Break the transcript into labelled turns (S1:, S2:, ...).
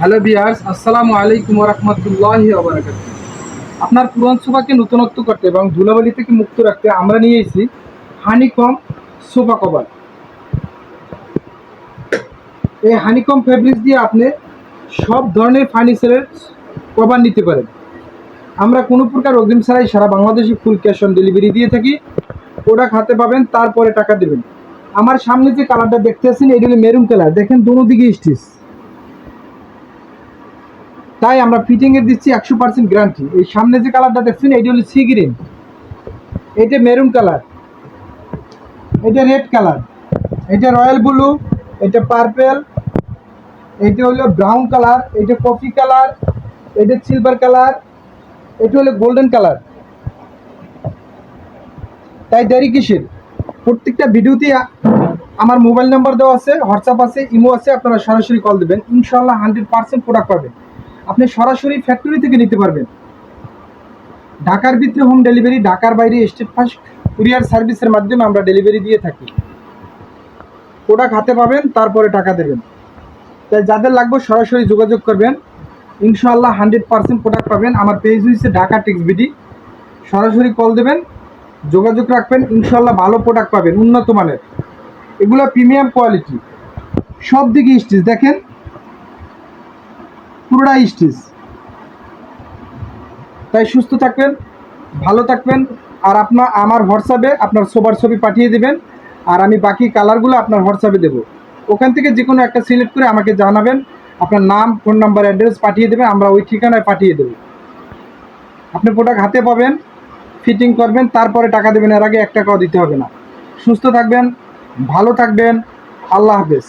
S1: Hello viewers, আসসালামু আলাইকুম ওয়া রাহমাতুল্লাহি ওয়া বারাকাতুহু। আপনার পুরান সোফাকে নতুনত্ব করতে এবং ধুলাবালি থেকে মুক্ত রাখতে আমরা নিয়ে এসেছি হানিকম সোফা কভার। এই হানিকম ফেব্রিক্স দিয়ে আপনি সব ধরনের ফার্নিচারের কভার নিতে পারেন। আমরা কোনো প্রকার অগ্রিম ছাড়াই সারা বাংলাদেশে ফুল ক্যাশ অন ডেলিভারি দিয়ে থাকি। প্রোডাক্ট হাতে পাবেন, তারপরে টাকা দেবেন। আমার সামনে যে কালারটা দেখতেছেন এটি হলো মেরুন কালার, দেখেন দুদিকে স্টিচ। তাই আমরা ফিটিংয়ের দিচ্ছি 100% গ্যারান্টি। এই সামনে যে কালারটা দেখছেন এটি হলো সি গ্রিন, এটা মেরুন কালার, এটা রেড কালার, এটা রয়্যাল ব্লু, এটা পার্পেল, এটা হলো ব্রাউন কালার, এটা কফি কালার, এটা সিলভার কালার, এটা হলো গোল্ডেন কালার। তাই দেরি কিসের? প্রত্যেকটা ভিডিওতে আমার মোবাইল নাম্বার দেওয়া আছে, হোয়াটসঅ্যাপ আছে, ইমো আছে, আপনারা সরাসরি কল দেবেন। ইনশাল্লাহ 100% প্রোডাক্ট পাবেন। আপনি সরাসরি ফ্যাক্টরি থেকে নিতে পারবেন। ঢাকার ভিতরে হোম ডেলিভারি, ঢাকার বাইরে স্টেট ফাস্ট কুরিয়ার সার্ভিসের মাধ্যমে আমরা ডেলিভারি দিয়ে থাকি। প্রোডাক্ট হাতে পাবেন, তারপরে টাকা দেবেন। তাই যাদের লাগবে সরাসরি যোগাযোগ করবেন। ইনশাআল্লাহ 100% প্রোডাক্ট পাবেন। আমার পেজ হচ্ছে ঢাকা টেক্স বিডি। সরাসরি কল দেবেন, যোগাযোগ রাখবেন, ইনশাআল্লাহ ভালো প্রোডাক্ট পাবেন, উন্নত মানের। এগুলো প্রিমিয়াম কোয়ালিটি, সব দিকে স্টিচ, দেখেন পুরোটা স্টিচ। তাই সুস্থ থাকবেন, ভালো থাকবেন। আর আমার হোয়াটসঅ্যাপে আপনার সোফার ছবি পাঠিয়ে দেবেন, আর আমি বাকি কালারগুলো আপনার হোয়াটসঅ্যাপে দেবো। ওখান থেকে যে কোনো একটা সিলেক্ট করে আমাকে জানাবেন, আপনার নাম, ফোন নাম্বার, অ্যাড্রেস পাঠিয়ে দেবেন, আমরা ওই ঠিকানায় পাঠিয়ে দেবো। আপনি প্রোডাক্ট হাতে পাবেন, ফিটিং করবেন, তারপরে টাকা দেবেন। এর আগে 1 টাকাও দিতে হবে না। সুস্থ থাকবেন, ভালো থাকবেন। আল্লাহ হাফেজ।